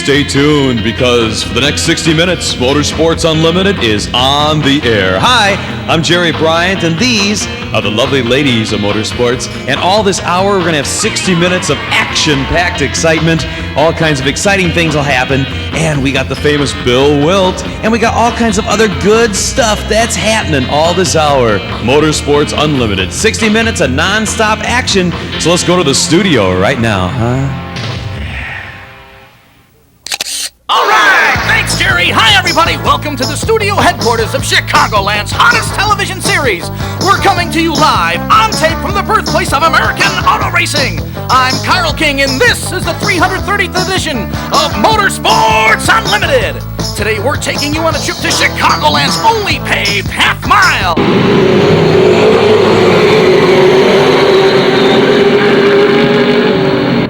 stay tuned because for the next 60 minutes, Motorsports Unlimited is on the air. Hi, I'm Jerry Bryant, and these are the lovely ladies of Motorsports. And all this hour, we're going to have 60 minutes of action-packed excitement. All kinds of exciting things will happen. And we got the famous Bill Wildt, and we got all kinds of other good stuff that's happening all this hour. Motorsports Unlimited, 60 minutes of non-stop action. So let's go to the studio right now, huh? All right, thanks, Jerry. Hi, everybody. Welcome to the studio headquarters of Chicagoland's hottest television series. We're coming to you live on tape from the birthplace of American auto racing. I'm Carl King, and this is the 330th edition of Motorsports Unlimited. Today, we're taking you on a trip to Chicagoland's only paved half mile.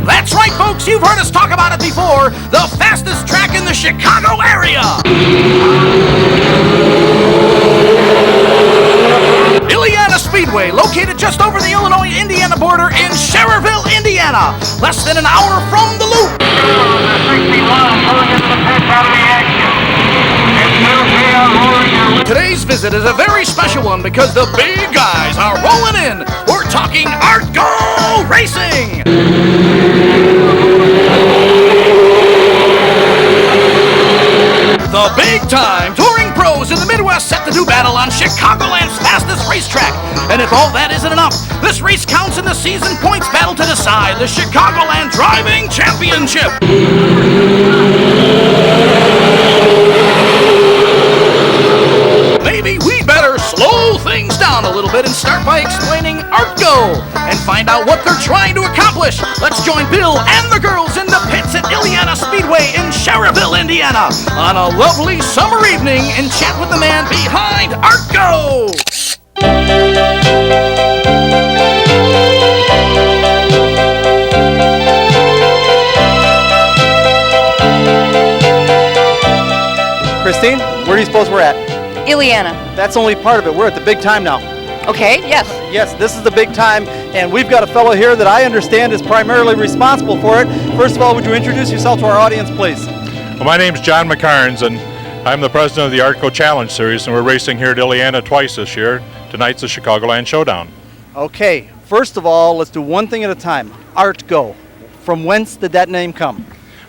That's right, folks. You've heard us talk about it before. The fastest track in the Chicago area. Illiana Speedway, located just over the Illinois-Indiana border in Schererville, Indiana. Less than an hour from the loop. Today's visit is a very special one because the big guys are rolling in. We're talking ARTGO Racing. The big-time touring pros in the Midwest set to do battle on Chicagoland's fastest racetrack. And if all that isn't enough, this race counts in the season points battle to decide the Chicagoland Driving Championship. Maybe we better slow things down a little bit and start by explaining ARTGO and find out what they're trying to accomplish. Let's join Bill and the girls in the pits at Illiana Speedway in Schererville, Indiana on a lovely summer evening and chat with the man behind ARTGO. Christine, where do you suppose we're at? Illiana. That's only part of it. We're at the big time now. Okay, yes. Yes, this is the big time, and we've got a fellow here that I understand is primarily responsible for it. First of all, would you introduce yourself to our audience, please? Well, my name's John McCarnes, and I'm the president of the ARTGO Challenge Series, and we're racing here at Illiana twice this year. Tonight's the Chicagoland Showdown. Okay, first of all, let's do one thing at a time. ARTGO. From whence did that name come?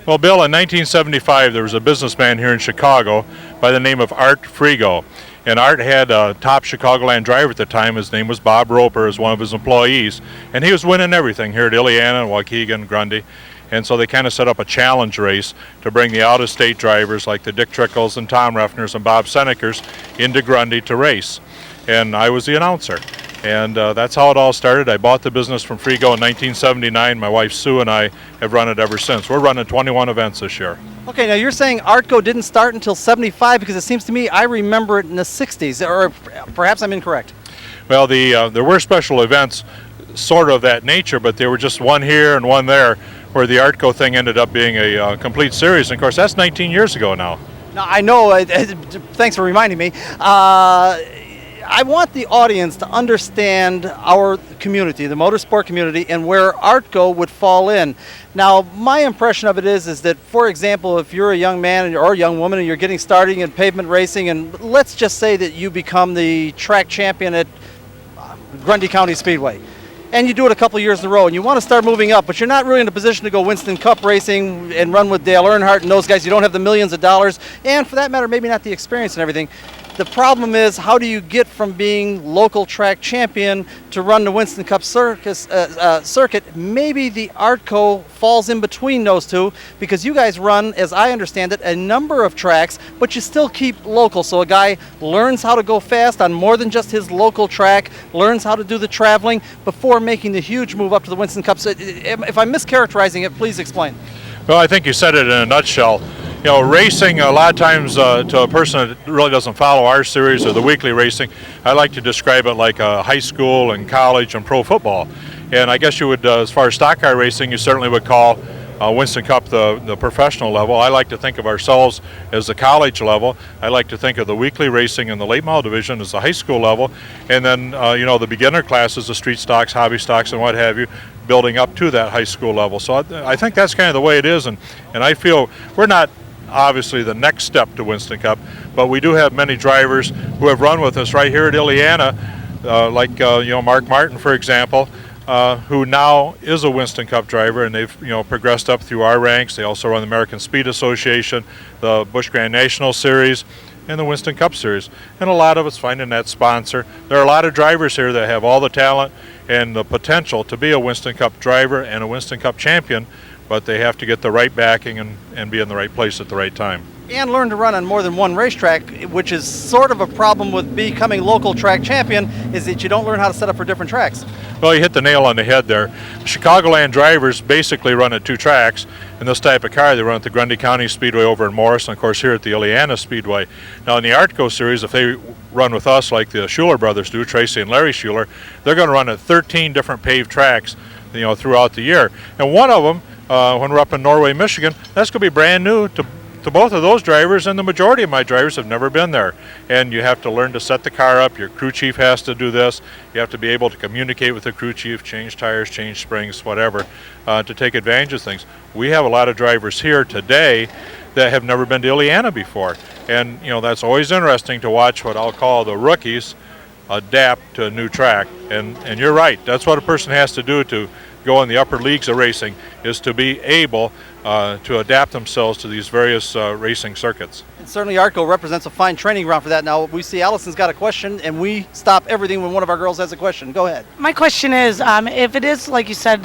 Well, Bill, in 1975, there was a businessman here in Chicago by the name of Art Frigo. And Art had a top Chicagoland driver at the time. His name was Bob Roper, as one of his employees. And he was winning everything here at Illiana, Waukegan, Grundy. And so they kind of set up a challenge race to bring the out-of-state drivers like the Dick Trickles and Tom Ruffners and Bob Senekers into Grundy to race. And I was the announcer. And that's how it all started. I bought the business from Frigo in 1979. My wife Sue and I have run it ever since. We're running 21 events this year. Okay, now you're saying ARTGO didn't start until 75 because it seems to me I remember it in the 60s, or perhaps I'm incorrect. Well, there were special events sort of that nature, but they were just one here and one there, where the ARTGO thing ended up being a complete series. And of course, that's 19 years ago now. Now, I know, thanks for reminding me. I want the audience to understand our community, the motorsport community, and where ARTGO would fall in. Now, my impression of it is that, for example, if you're a young man or a young woman and you're getting started in pavement racing, and let's just say that you become the track champion at Grundy County Speedway, and you do it a couple years in a row, and you want to start moving up, but you're not really in a position to go Winston Cup racing and run with Dale Earnhardt and those guys. You don't have the millions of dollars, and for that matter, maybe not the experience and everything. The problem is, how do you get from being local track champion to run the Winston Cup circuit? Maybe the ARTGO falls in between those two, because you guys run, as I understand it, a number of tracks, but you still keep local. So a guy learns how to go fast on more than just his local track, learns how to do the traveling before making the huge move up to the Winston Cup. So if I'm mischaracterizing it, please explain. Well, I think you said it in a nutshell. You know, racing, a lot of times to a person that really doesn't follow our series or the weekly racing, I like to describe it like high school and college and pro football. And I guess you would, as far as stock car racing, you certainly would call Winston Cup the professional level. I like to think of ourselves as the college level. I like to think of the weekly racing in the late model division as the high school level. And then, the beginner classes, the street stocks, hobby stocks, and what have you, building up to that high school level. So I think that's kind of the way it is, and I feel we're not obviously the next step to Winston Cup, but we do have many drivers who have run with us right here at Illiana, like Mark Martin, for example, who now is a Winston Cup driver, and they've progressed up through our ranks. They also run the American Speed Association, the Busch Grand National Series, and the Winston Cup Series. And a lot of us finding that sponsor. There are a lot of drivers here that have all the talent and the potential to be a Winston Cup driver and a Winston Cup champion, but they have to get the right backing and be in the right place at the right time. And learn to run on more than one racetrack, which is sort of a problem with becoming local track champion, is that you don't learn how to set up for different tracks. Well, you hit the nail on the head there. Chicagoland drivers basically run at two tracks. In this type of car, they run at the Grundy County Speedway over in Morris, and of course here at the Illiana Speedway. Now in the ARTGO series, if they run with us like the Schuler brothers do, Tracy and Larry Schuler, they're going to run at 13 different paved tracks throughout the year. And one of them, when we're up in Norway, Michigan, that's going to be brand new to both of those drivers, and the majority of my drivers have never been there. And you have to learn to set the car up. Your crew chief has to do this. You have to be able to communicate with the crew chief, change tires, change springs, whatever, to take advantage of things. We have a lot of drivers here today that have never been to Illiana before. And that's always interesting to watch what I'll call the rookies adapt to a new track. And you're right, that's what a person has to do to go in the upper leagues of racing, is to be able to adapt themselves to these various racing circuits. And certainly ARTGO represents a fine training ground for that. Now we see Allison's got a question, and we stop everything when one of our girls has a question. Go ahead. My question is, if it is, like you said,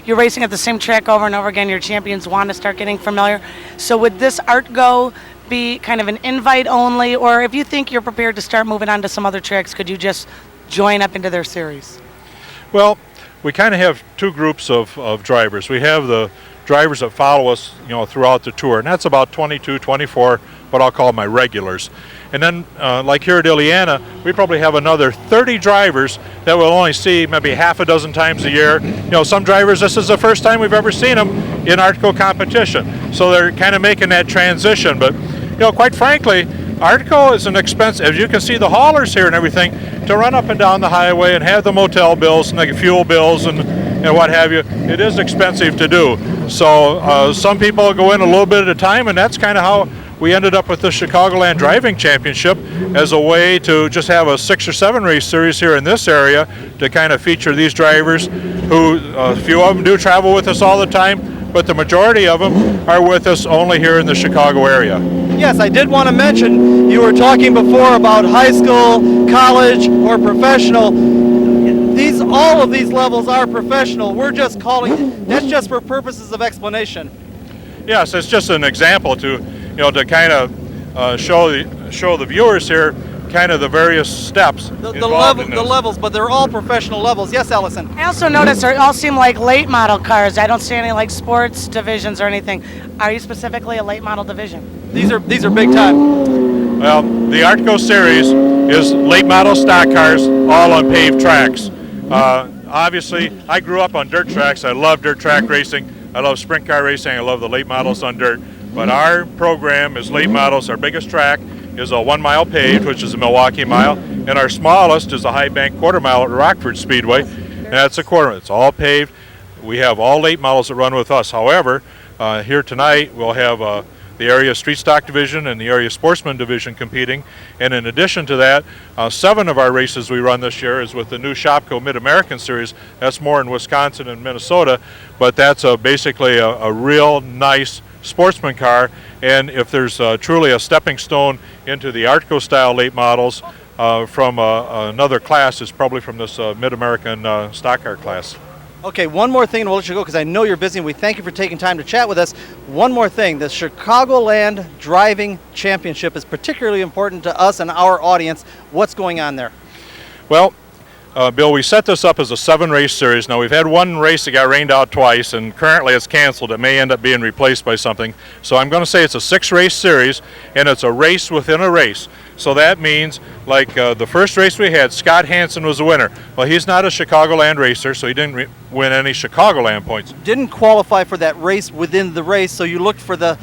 you're racing at the same track over and over again, your champions want to start getting familiar, so would this ARTGO be kind of an invite only, or if you think you're prepared to start moving on to some other tracks, could you just join up into their series? Well, we kind of have two groups of drivers. We have the drivers that follow us, throughout the tour, and that's about 22, 24, what I'll call my regulars. And then, like here at Illiana, we probably have another 30 drivers that we'll only see maybe half a dozen times a year. Some drivers, this is the first time we've ever seen them in ARTGO competition. So they're kind of making that transition. But, quite frankly, ARTGO is an expense, as you can see the haulers here and everything, to run up and down the highway and have the motel bills and the fuel bills and what have you. It is expensive to do. So some people go in a little bit at a time, and that's kind of how we ended up with the Chicagoland Driving Championship, as a way to just have a 6 or 7 race series here in this area to kind of feature these drivers who, a few of them do travel with us all the time, but the majority of them are with us only here in the Chicago area. Yes, I did want to mention, you were talking before about high school, college, or professional. All of these levels are professional. We're just calling, that's just for purposes of explanation. Yes, it's just an example to kind of show the viewers here kind of the various steps the levels, but they're all professional levels. Yes, Allison. I also noticed they all seem like late model cars. I don't see any like sports divisions or anything. Are you specifically a late model division? These are big time. Well, the ARTGO series is late model stock cars, all on paved tracks. Obviously, I grew up on dirt tracks. I love dirt track racing. I love sprint car racing. I love the late models on dirt. But our program is late models. Our biggest track is a 1 mile paved, which is a Milwaukee mile, and our smallest is a high bank quarter mile at Rockford Speedway, and that's a quarter. It's all paved. We have all late models that run with us. However, here tonight we'll have the area street stock division and the area sportsman division competing, and in addition to that, 7 of our races we run this year is with the new Shopko Mid-American Series. That's more in Wisconsin and Minnesota, but that's basically a real nice sportsman car, and if there's truly a stepping stone into the ARTGO style late models from another class, is probably from this Mid-American stock car class. Okay, one more thing, and we'll let you go because I know you're busy, and we thank you for taking time to chat with us. One more thing, the Chicagoland Driving Championship is particularly important to us and our audience. What's going on there? Well, Bill, we set this up as a 7-race series. Now, we've had one race that got rained out twice, and currently it's canceled. It may end up being replaced by something. So I'm going to say it's a 6-race series, and it's a race within a race. So that means, like the first race we had, Scott Hansen was the winner. Well, he's not a Chicagoland racer, so he didn't win any Chicagoland points. Didn't qualify for that race within the race, so you looked for the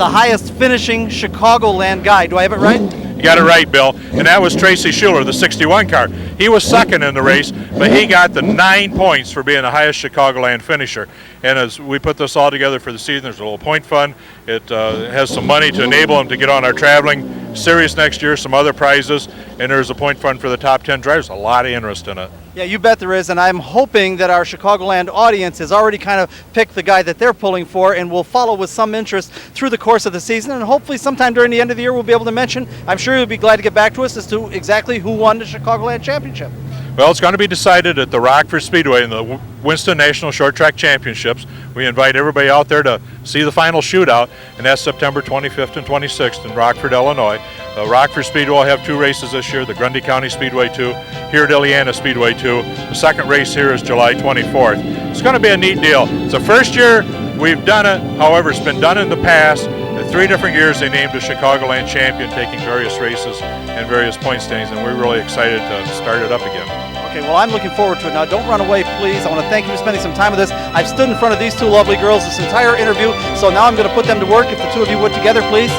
highest finishing Chicagoland guy. Do I have it right? You got it right, Bill. And that was Tracy Schuler, the 61 car. He was second in the race, but he got the 9 points for being the highest Chicagoland finisher. And as we put this all together for the season, there's a little point fund. It has some money to enable him to get on our traveling series next year, some other prizes, and there's a point fund for the top 10 drivers. A lot of interest in it. Yeah, you bet there is, and I'm hoping that our Chicagoland audience has already kind of picked the guy that they're pulling for and will follow with some interest through the course of the season, and hopefully sometime during the end of the year we'll be able to mention, I'm sure you'll be glad to get back to us as to exactly who won the Chicagoland Championship. Well, it's going to be decided at the Rockford Speedway in the Winston National Short Track Championships. We invite everybody out there to see the final shootout, and that's September 25th and 26th in Rockford, Illinois. Rockford Speedway will have 2 races this year, the Grundy County Speedway 2, here at Illiana Speedway 2. The second race here is July 24th. It's going to be a neat deal. It's the first year we've done it. However, it's been done in the past. In 3 different years, they named a Chicagoland champion, taking various races and various point standings, and we're really excited to start it up again. Okay, well, I'm looking forward to it. Now, don't run away, please. I want to thank you for spending some time with us. I've stood in front of these 2 lovely girls this entire interview, so now I'm going to put them to work. If the 2 of you would together, please.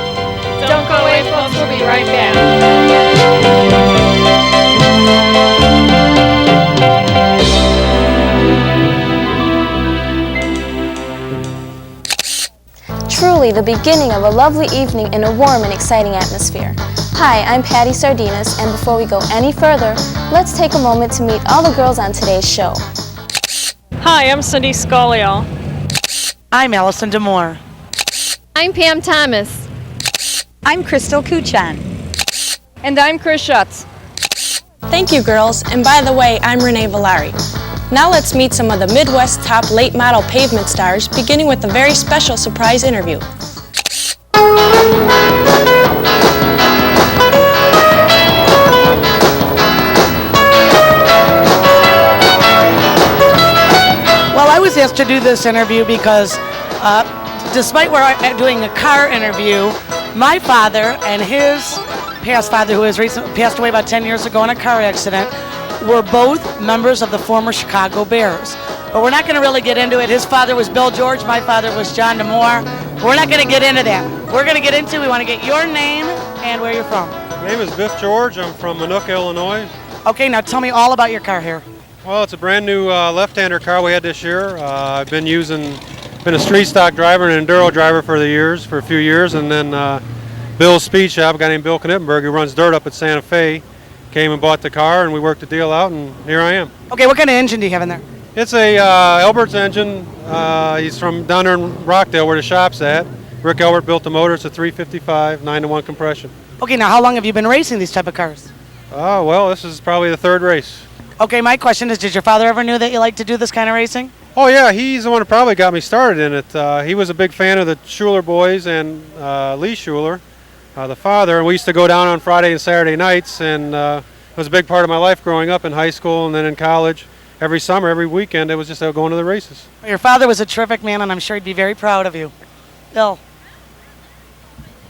Don't go away, folks. We'll be right back. Truly the beginning of a lovely evening in a warm and exciting atmosphere. Hi, I'm Patty Sardinas, and before we go any further, let's take a moment to meet all the girls on today's show. Hi, I'm Cindy Scolio. I'm Allison Demore. I'm Pam Thomas. I'm Crystal Kuchan. And I'm Chris Schutz. Thank you, girls, and by the way, I'm Renee Villari. Now let's meet some of the Midwest top late model pavement stars, beginning with a very special surprise interview. Well, I was asked to do this interview because despite we're doing a car interview, my father and his past father, who has recently passed away about 10 years ago in a car accident, were both members of the former Chicago Bears. But we're not going to really get into it. His father was Bill George, my father was John DeMore. We're not going to get into that. We're going to get into, we want to get your name and where you're from. My name is Biff George. I'm from Minooka, Illinois. Okay, now tell me all about your car here. Well, it's a brand new left-hander car we had this year. I've been a street stock driver and enduro driver for a few years, and then Bill's speed shop, a guy named Bill Knippenberg, who runs dirt up at Santa Fe, came and bought the car, and we worked the deal out, and here I am. Okay, what kind of engine do you have in there? It's a Elbert's engine. He's from down there in Rockdale, where the shop's at. Rick Elbert built the motor. It's a 355, 9-to-1 compression. Okay, now how long have you been racing these type of cars? Oh, well, this is probably the 3rd race. Okay, my question is, did your father ever knew that you liked to do this kind of racing? Oh, yeah, he's the one who probably got me started in it. He was a big fan of the Schuler boys and Lee Schuler, the father, and we used to go down on Friday and Saturday nights, and it was a big part of my life growing up in high school and then in college. Every summer, every weekend, it was just going to the races. Your father was a terrific man, and I'm sure he'd be very proud of you. Bill.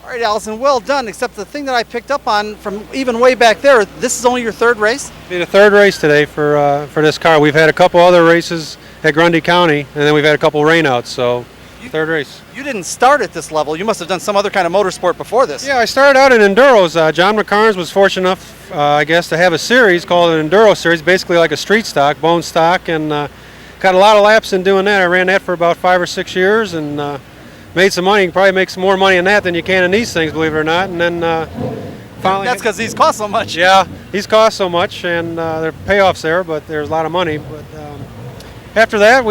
All right, Allison, well done, except the thing that I picked up on from even way back there, this is only your 3rd race? It'll be the 3rd race today for this car. We've had a couple other races at Grundy County, and then we've had a couple rainouts, so 3rd race. You didn't start at this level. You must have done some other kind of motorsport before this. Yeah, I started out in enduros. John McCarnes was fortunate enough, I guess, to have a series called an enduro series, basically like a street stock, bone stock, and got a lot of laps in doing that. I ran that for about 5 or 6 years and made some money. You can probably make some more money in that than you can in these things, believe it or not. And then finally... That's because these cost so much. Yeah, these cost so much, and there are payoffs there, but there's a lot of money. But after that,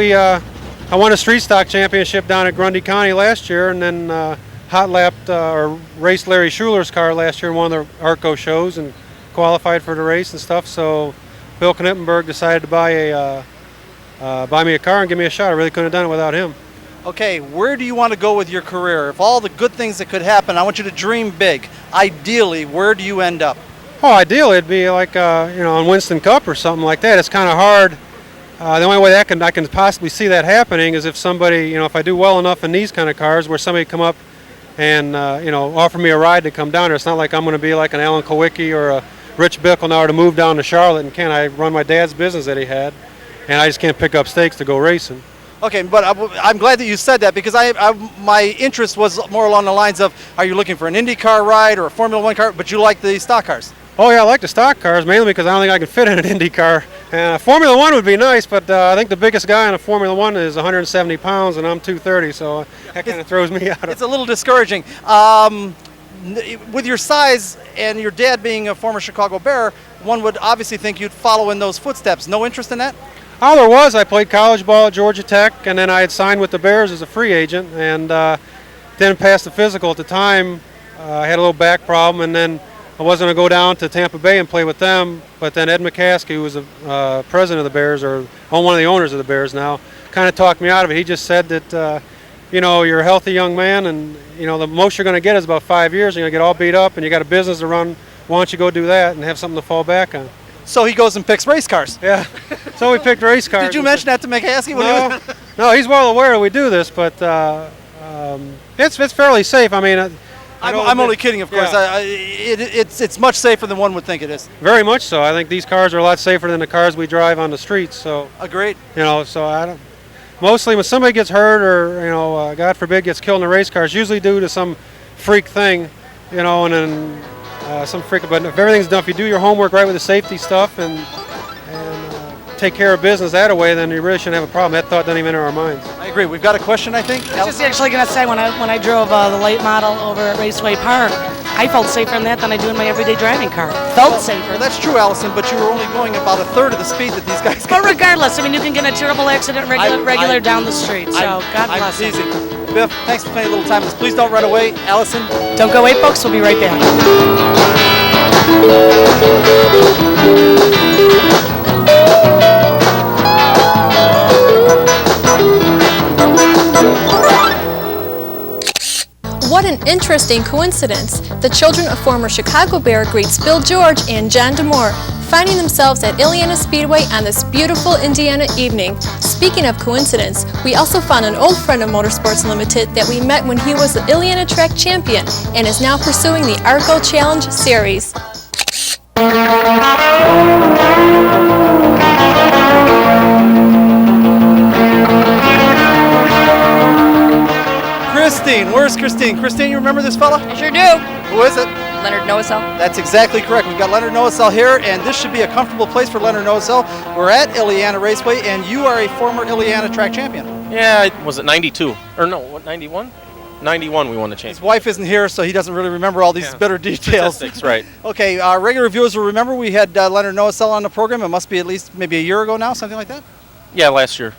I won a street stock championship down at Grundy County last year, and then hot lapped or raced Larry Schuler's car last year in one of the ARTGO shows and qualified for the race and stuff. So Bill Knippenberg decided to buy me a car and give me a shot. I really couldn't have done it without him. Okay, where do you want to go with your career? If all the good things that could happen, I want you to dream big. Ideally, where do you end up? Oh, ideally, it'd be like on Winston Cup or something like that. It's kind of hard. The only way I can possibly see that happening is if somebody, if I do well enough in these kind of cars, where somebody come up and offer me a ride to come down there. It's not like I'm going to be like an Alan Kowicki or a Rich Bickle now to move down to Charlotte, and I run my dad's business that he had, and I just can't pick up stakes to go racing. Okay, but I'm glad that you said that because my interest was more along the lines of, are you looking for an IndyCar ride or a Formula One car? But you like the stock cars. Oh yeah, I like the stock cars mainly because I don't think I can fit in an Indy car. Formula One would be nice, but I think the biggest guy in a Formula One is 170 pounds, and I'm 230, so that kind of throws me out. It's a little discouraging. With your size and your dad being a former Chicago Bear, one would obviously think you'd follow in those footsteps. No interest in that? Oh, there was. I played college ball at Georgia Tech, and then I had signed with the Bears as a free agent, and didn't pass the physical at the time. I had a little back problem, and then I wasn't going to go down to Tampa Bay and play with them, but then Ed McCaskey, who was the president of the Bears, or one of the owners of the Bears now, kind of talked me out of it. He just said that, you're a healthy young man, and, the most you're going to get is about 5 years. You're going to get all beat up, and you got a business to run. Why don't you go do that and have something to fall back on? So he goes and picks race cars. Yeah, so we picked race cars. Did you mention that to McCaskey? No, he's well aware that we do this, but it's fairly safe. I mean, I'm only kidding, of course. Yeah. It's much safer than one would think it is. Very much so. I think these cars are a lot safer than the cars we drive on the streets. So agreed. So I don't. Mostly when somebody gets hurt or God forbid gets killed in a race car, it's usually due to some freak thing, and then some freak. But if everything's done, if you do your homework right with the safety stuff and take care of business that way, then you really shouldn't have a problem. That thought doesn't even enter our minds. I agree. We've got a question, I think. I was just actually going to say, when I drove the late model over at Raceway Park, I felt safer in that than I do in my everyday driving car. Felt safer. Well, that's true, Allison, but you were only going about a third of the speed that these guys But regardless, I mean, you can get in a terrible accident regular down the street, so God bless I'm you. teasing. Biff, thanks for spending a little time with us. Please don't run away. Allison? Don't go away, folks. We'll be right back. What an interesting coincidence. The children of former Chicago Bear greets Bill George and John DeMore, finding themselves at Illiana Speedway on this beautiful Indiana evening. Speaking of coincidence, we also found an old friend of Motorsports Unlimited that we met when he was the Illiana track champion and is now pursuing the ARTGO Challenge Series. Christine, where's Christine? Christine, you remember this fella? I sure do. Who is it? Leonard Noasel. That's exactly correct. We've got Leonard Noasel here, and this should be a comfortable place for Leonard Noasel. We're at Illiana Raceway, and you are a former Illiana track champion. Yeah, was it 92? Or no, what, 91? 91 we won the championship. His wife isn't here, so he doesn't really remember all these bitter details. Statistics, right. Okay, our regular viewers will remember we had Leonard Noasel on the program. It must be at least maybe a year ago now, something like that? Yeah, last year.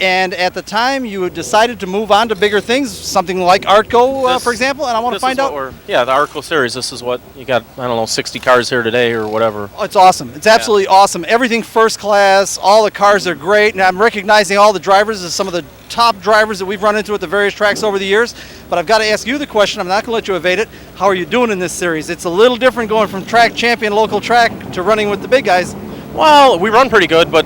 And at the time you had decided to move on to bigger things, something like ARTGO, for example, and I want to find out. The ARTGO series, this is what you got, 60 cars here today or whatever. Oh, it's awesome. It's absolutely awesome. Everything first class, all the cars are great, and I'm recognizing all the drivers as some of the top drivers that we've run into at the various tracks over the years. But I've got to ask you the question, I'm not going to let you evade it. How are you doing in this series? It's a little different going from track champion, local track, to running with the big guys. Well, we run pretty good, but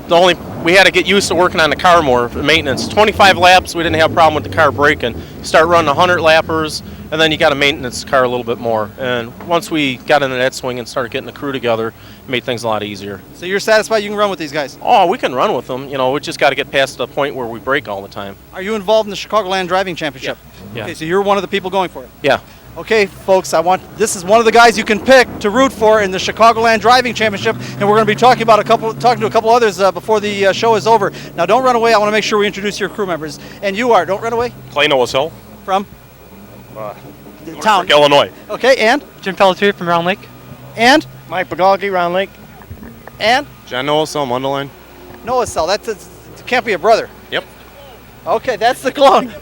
we had to get used to working on the car more, maintenance. 25 laps, we didn't have a problem with the car braking. You start running 100 lappers, and then you got to maintenance the car a little bit more. And once we got into that swing and started getting the crew together, it made things a lot easier. So you're satisfied you can run with these guys? Oh, we can run with them. We just got to get past the point where we brake all the time. Are you involved in the Chicagoland Driving Championship? Yeah. Okay, so you're one of the people going for it? Yeah. Okay, folks, this is one of the guys you can pick to root for in the Chicagoland Driving Championship, and we're going to be talking to a couple others before the show is over. Now, don't run away. I want to make sure we introduce your crew members. And you are, don't run away. Clay Noasel. From? Town. Illinois. Okay, and? Jim Pelletier from Round Lake. And? Mike Bagalki, Round Lake. And? John Noasel, Mundelein. Noasel, it can't be a brother. Yep. Okay, that's the clone.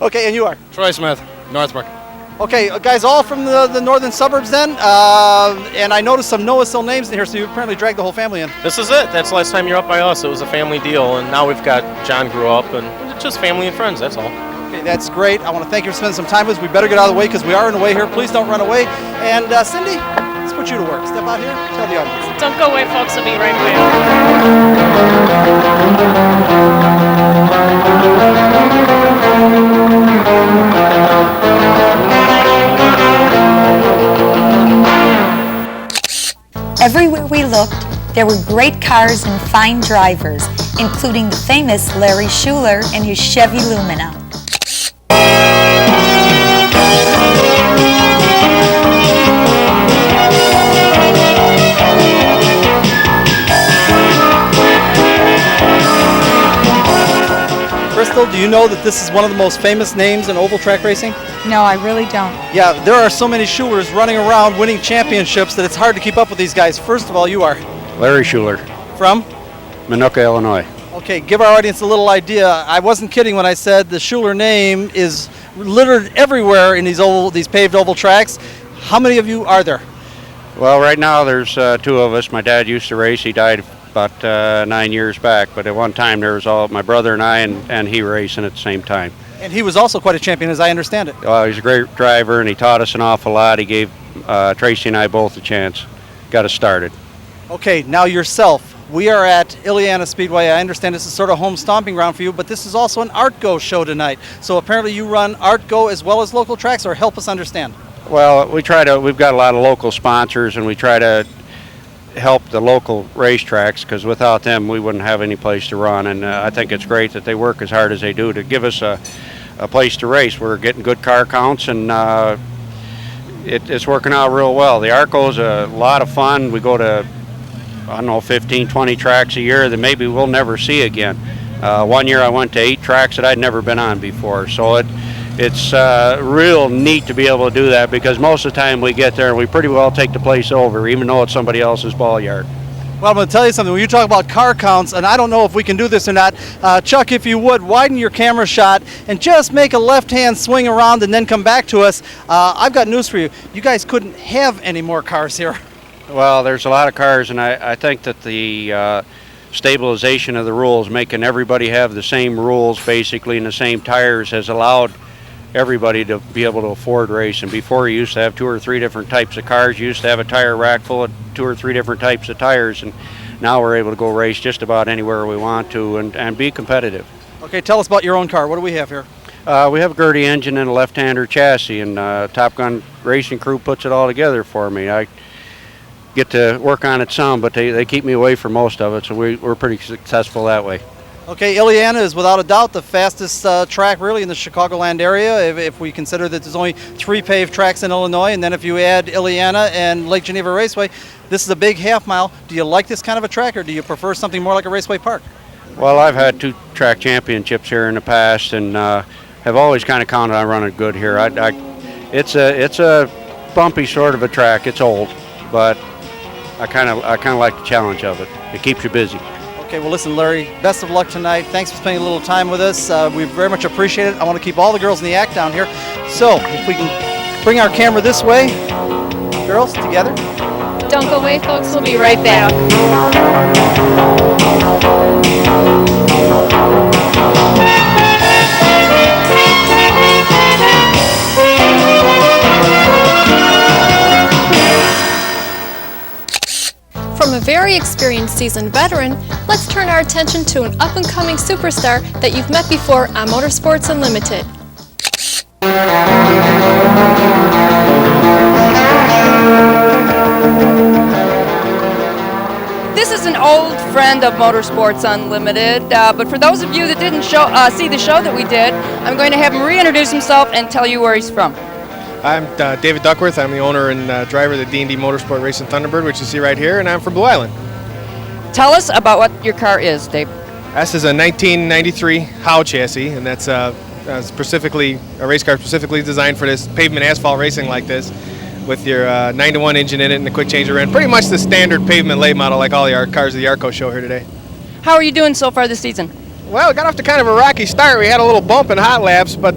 Okay, and you are? Troy Smith, Northbrook. Okay, guys, all from the northern suburbs then, and I noticed some Noasel names in here, so you apparently dragged the whole family in. This is it. That's the last time you're up by us. It was a family deal, and now we've got John grew up, and it's just family and friends, that's all. Okay, that's great. I want to thank you for spending some time with us. We better get out of the way because we are in the way here. Please don't run away. And Cindy, let's put you to work. Step out here, tell the audience. Don't go away, folks. I'll be right back. Everywhere we looked, there were great cars and fine drivers. including the famous Larry Schuler and his Chevy Lumina. Crystal, do you know that this is one of the most famous names in oval track racing? No, I really don't. Yeah, there are so many Schulers running around winning championships that it's hard to keep up with these guys. First of all, you are Larry Schuler, from? Minooka, Illinois. Okay, give our audience a little idea. I wasn't kidding when I said the Schuler name is littered everywhere in these paved oval tracks. How many of you are there? Well, right now there's two of us. My dad used to race. He died about 9 years back, but at one time there was all my brother and I and he racing at the same time. And he was also quite a champion, as I understand it. He's a great driver, and he taught us an awful lot. He gave Tracy and I both a chance. Got us started. Okay, now yourself. We are at Illiana Speedway. I understand this is sort of home stomping ground for you, but this is also an ARTGO show tonight. So apparently you run ARTGO as well as local tracks, or help us understand. Well, we've got a lot of local sponsors, and we try to help the local racetracks, because without them we wouldn't have any place to run. And I think it's great that they work as hard as they do to give us a place to race. We're getting good car counts, and it's working out real well. The ARTGO is a lot of fun. We go to, I don't know, 15, 20 tracks a year that maybe we'll never see again. One year I went to 8 tracks that I'd never been on before. So it's real neat to be able to do that, because most of the time we get there and we pretty well take the place over, even though it's somebody else's ball yard. Well, I'm going to tell you something. When you talk about car counts, and I don't know if we can do this or not, Chuck, if you would, widen your camera shot and just make a left-hand swing around and then come back to us. I've got news for you. You guys couldn't have any more cars here. Well, there's a lot of cars, and I think that the stabilization of the rules, making everybody have the same rules basically and the same tires, has allowed everybody to be able to afford racing. Before, you used to have 2 or 3 different types of cars. You used to have a tire rack full of 2 or 3 different types of tires, and now we're able to go race just about anywhere we want to and be competitive. Okay, tell us about your own car. What do we have here? We have a Gerty engine and a left-hander chassis, and Top Gun Racing crew puts it all together for me. I get to work on it some, but they keep me away from most of it, so we're pretty successful that way. Okay, Illiana is without a doubt the fastest track really in the Chicagoland area, if we consider that there's only 3 paved tracks in Illinois, and then if you add Illiana and Lake Geneva Raceway, this is a big half mile. Do you like this kind of a track, or do you prefer something more like a raceway park? Well, I've had 2 track championships here in the past, and have always kind of counted on running good here. It's a bumpy sort of a track. It's old, but I kind of like the challenge of it. It keeps you busy. Okay, well listen, Larry, best of luck tonight. Thanks for spending a little time with us. We very much appreciate it. I want to keep all the girls in the act down here. So if we can bring our camera this way, girls, together. Don't go away, folks. We'll be right back. From a very experienced seasoned veteran, let's turn our attention to an up-and-coming superstar that you've met before on Motorsports Unlimited. This is an old friend of Motorsports Unlimited, but for those of you that didn't see the show that we did, I'm going to have him reintroduce himself and tell you where he's from. I'm David Duckworth. I'm the owner and driver of the D&D Motorsport Racing Thunderbird, which you see right here, and I'm from Blue Island. Tell us about what your car is, Dave. This is a 1993 Howe chassis, and that's specifically a race car specifically designed for this pavement asphalt racing like this, with your 9-to-1 engine in it and the quick change around. Pretty much the standard pavement late model like all the cars of the ARTGO show here today. How are you doing so far this season? Well, it got off to kind of a rocky start. We had a little bump in hot laps, but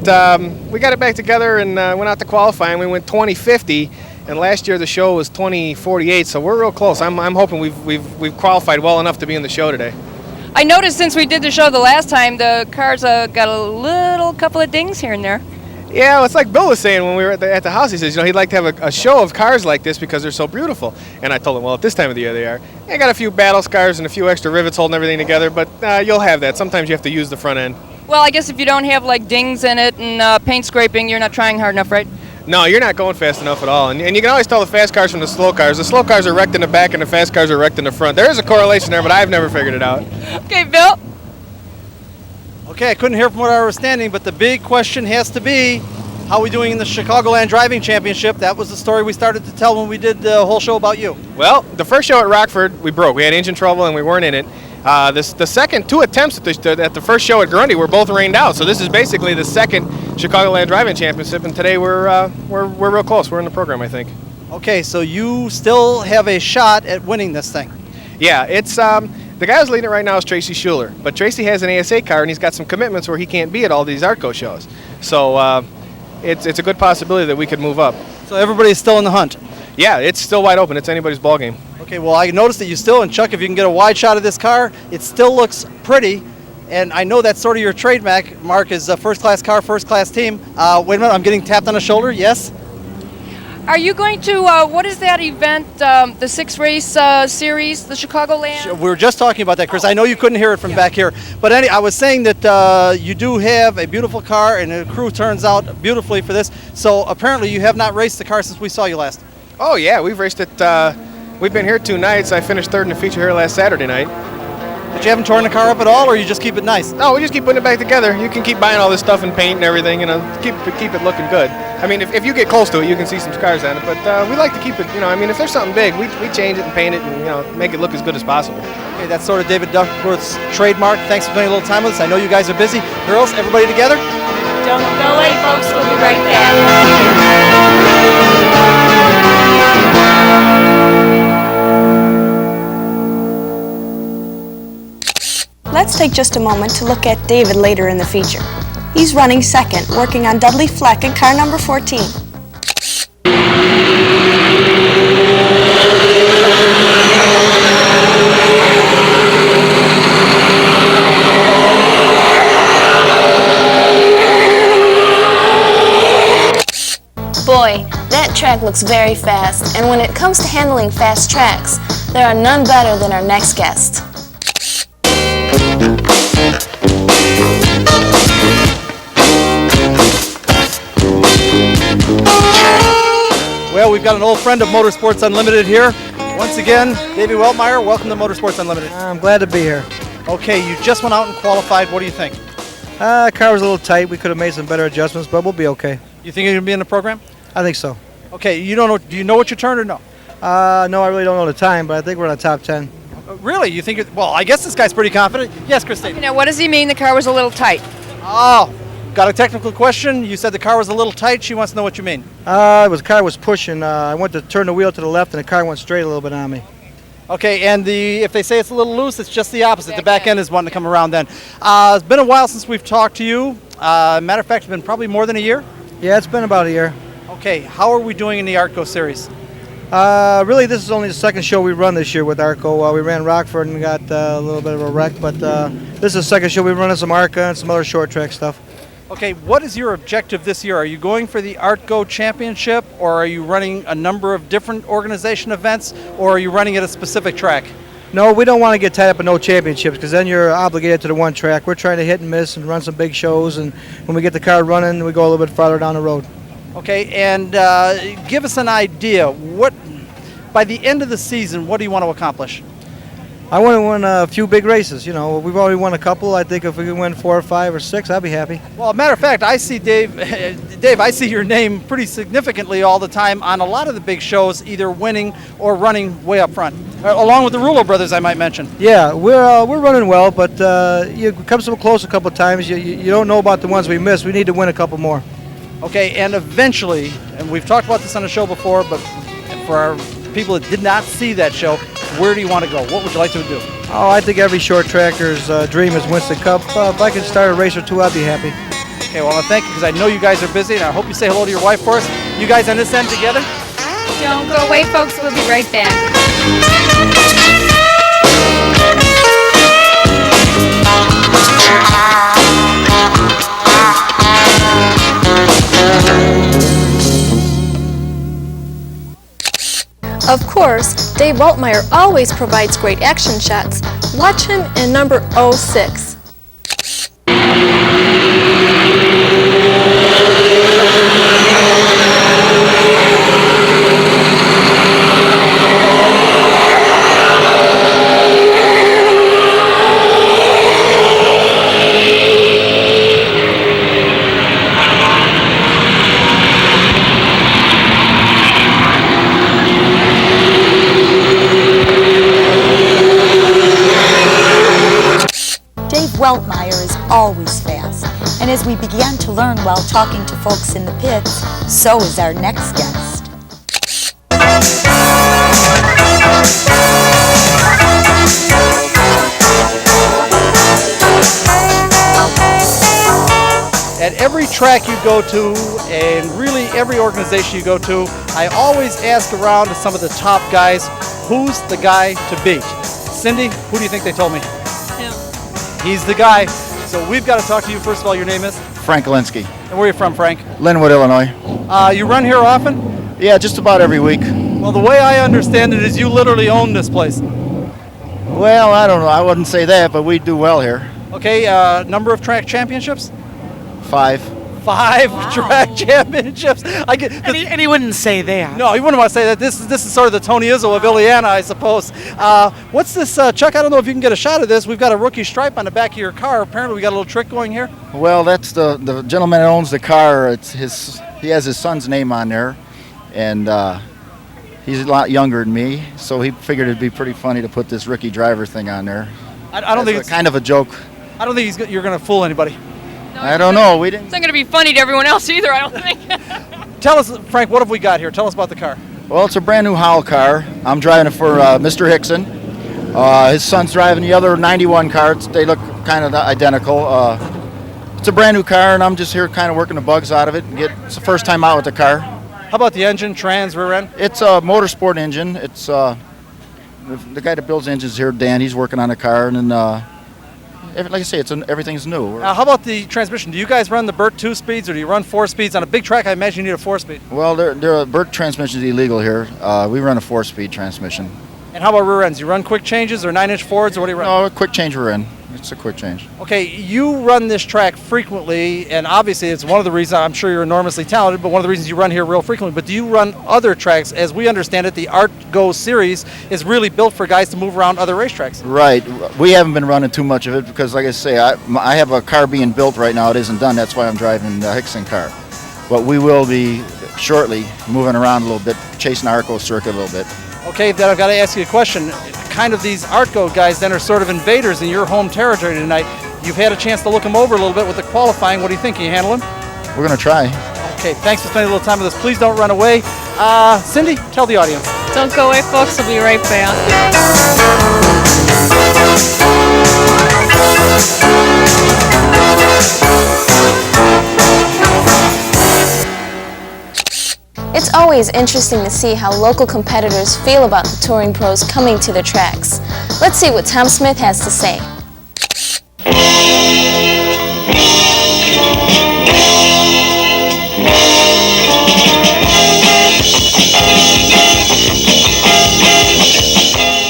we got it back together and went out to qualifying. We went 2050, and last year the show was 2048, so we're real close. I'm hoping we've qualified well enough to be in the show today. I noticed since we did the show the last time, the cars got a little couple of dings here and there. Yeah, well, it's like Bill was saying when we were at the house. He says, he'd like to have a show of cars like this because they're so beautiful. And I told him, well, at this time of the year they are. I got a few battle scars and a few extra rivets holding everything together, but you'll have that. Sometimes you have to use the front end. Well, I guess if you don't have like dings in it and paint scraping, you're not trying hard enough, right? No, you're not going fast enough at all. And you can always tell the fast cars from the slow cars. The slow cars are wrecked in the back and the fast cars are wrecked in the front. There is a correlation there, but I've never figured it out. Okay, Bill? Okay, I couldn't hear from where I was standing, but the big question has to be, how are we doing in the Chicagoland Driving Championship? That was the story we started to tell when we did the whole show about you. Well, the first show at Rockford, we broke. We had engine trouble and we weren't in it. The second 2 attempts at the first show at Grundy were both rained out. So this is basically the second Chicagoland Driving Championship, and today we're real close. We're in the program, I think. Okay, so you still have a shot at winning this thing. Yeah, it's the guy who's leading it right now is Tracy Schuler, but Tracy has an ASA car and he's got some commitments where he can't be at all these ARTGO shows. So it's a good possibility that we could move up. So everybody's still in the hunt? Yeah, it's still wide open. It's anybody's ball game. Okay, well, I noticed that you still, and Chuck, if you can get a wide shot of this car, it still looks pretty. And I know that's sort of your trademark, Mark, is a first-class car, first-class team. Wait a minute, I'm getting tapped on the shoulder, yes? Are you going to, what is that event, the 6-race series, the Chicagoland? We were just talking about that, Chris. I know you couldn't hear it from back here. But I was saying that you do have a beautiful car, and the crew turns out beautifully for this. So apparently you have not raced the car since we saw you last. Oh, yeah, we've raced it. We've been here 2 nights. I finished 3rd in the feature here last Saturday night. But you haven't torn the car up at all, or you just keep it nice? No, we just keep putting it back together. You can keep buying all this stuff and paint and everything, keep it looking good. I mean, if you get close to it, you can see some scars on it, but we like to keep it, if there's something big, we change it and paint it and, make it look as good as possible. Okay, that's sort of David Duckworth's trademark. Thanks for spending a little time with us. I know you guys are busy. Girls, everybody together? Don't go away, folks. We'll be right back. Let's take just a moment to look at David later in the feature. He's running second, working on Dudley Fleck in car number 14. Boy, that track looks very fast, and when it comes to handling fast tracks, there are none better than our next guest. Well, we've got an old friend of Motorsports Unlimited here. Once again, Davey Weltmeyer, welcome to Motorsports Unlimited. I'm glad to be here. Okay, you just went out and qualified. What do you think? Car was a little tight. We could have made some better adjustments, but we'll be okay. You think you're going to be in the program? I think so. Okay, you don't know. Do you know what you turned or no? No, I really don't know the time, but I think we're in the top 10. Really? You think? Well, I guess this guy's pretty confident. Yes, Christine. Now, what does he mean the car was a little tight? Oh, got a technical question. You said the car was a little tight. She wants to know what you mean. The car was pushing. I went to turn the wheel to the left, and the car went straight a little bit on me. Okay, and if they say it's a little loose, it's just the opposite. The back end is wanting to come around then. It's been a while since we've talked to you. Matter of fact, it's been probably more than a year. Yeah, it's been about a year. Okay, how are we doing in the ARTGO series? Really, this is only the second show we run this year with ARTGO. We ran Rockford and got a little bit of a wreck, but this is the second show we've run some ARCA and some other short track stuff. Okay, what is your objective this year? Are you going for the ARTGO Championship, or are you running a number of different organization events, or are you running at a specific track? No, we don't want to get tied up in no championships, because then you're obligated to the one track. We're trying to hit and miss and run some big shows, and when we get the car running, we go a little bit farther down the road. Okay, and give us an idea. By the end of the season, what do you want to accomplish? I want to win a few big races. We've already won a couple. I think if we can win 4 or 5 or 6, I'd be happy. Well, matter of fact, I see Dave, I see your name pretty significantly all the time on a lot of the big shows, either winning or running way up front, along with the Rulo brothers, I might mention. Yeah, we're running well, but you come so close a couple of times. You don't know about the ones we missed. We need to win a couple more. Okay, and eventually, and we've talked about this on the show before, but for our people that did not see that show, where do you want to go? What would you like to do? Oh, I think every short tracker's dream is Winston Cup. If I can start a race or two, I'd be happy. Okay, well, I thank you because I know you guys are busy, and I hope you say hello to your wife for us. You guys on this end together? Don't go away, folks. We'll be right back. Of course, Dave Weltmeyer always provides great action shots. Watch him in number 06. Weltmeyer is always fast. And as we began to learn while talking to folks in the pits, so is our next guest. At every track you go to, and really every organization you go to, I always ask around to some of the top guys, who's the guy to beat? Cindy, who do you think they told me? Him. He's the guy. So we've got to talk to you. First of all, your name is? Frank Olinsky. And where are you from, Frank? Linwood, Illinois. You run here often? Yeah, just about every week. Well, the way I understand it is you literally own this place. Well, I don't know. I wouldn't say that, but we do well here. Okay, number of track championships? 5. 5 track championships. And he wouldn't say that. No, he wouldn't want to say that. This is sort of the Tony Izzo of Illiana, I suppose. What's this, Chuck? I don't know if you can get a shot of this. We've got a rookie stripe on the back of your car. Apparently, we got a little trick going here. Well, that's the gentleman that owns the car. He has his son's name on there, and he's a lot younger than me, so he figured it'd be pretty funny to put this rookie driver thing on there. I don't think it's kind of a joke. I don't think you're going to fool anybody. I don't know. We didn't. It's not going to be funny to everyone else either, I don't think. Tell us, Frank, what have we got here? Tell us about the car. Well, it's a brand new Howell car. I'm driving it for Mr. Hickson. His son's driving the other 91 cars. They look kind of identical. It's a brand new car, and I'm just here kind of working the bugs out of it. It's the first time out with the car. How about the engine, trans, rear end? It's a Motorsport engine. It's the guy that builds engines here, Dan. He's working on the car, and then. Like I say, everything's new. How about the transmission? Do you guys run the Burt 2 speeds, or do you run 4 speeds? On a big track, I imagine you need a 4-speed. Well, Burt transmission is illegal here. We run a 4-speed transmission. And how about rear ends? You run quick changes or 9-inch Fords, or what do you run? No, a quick change rear end. It's a quick change. Okay, you run this track frequently, and obviously it's one of the reasons, I'm sure you're enormously talented, but one of the reasons you run here real frequently. But do you run other tracks? As we understand it, the ARTGO series is really built for guys to move around other racetracks. Right. We haven't been running too much of it because, like I say, I have a car being built right now. It isn't done. That's why I'm driving the Hickson car. But we will be shortly moving around a little bit, chasing the ARTGO circuit a little bit. Okay, then I've got to ask you a question. Kind of these ARTGO guys then are sort of invaders in your home territory tonight. You've had a chance to look them over a little bit with the qualifying. What do you think? Can you handle them? We're going to try. Okay, thanks for spending a little time with us. Please don't run away. Cindy, tell the audience. Don't go away, folks. We'll be right back. It's always interesting to see how local competitors feel about the touring pros coming to their tracks. Let's see what Tom Smith has to say.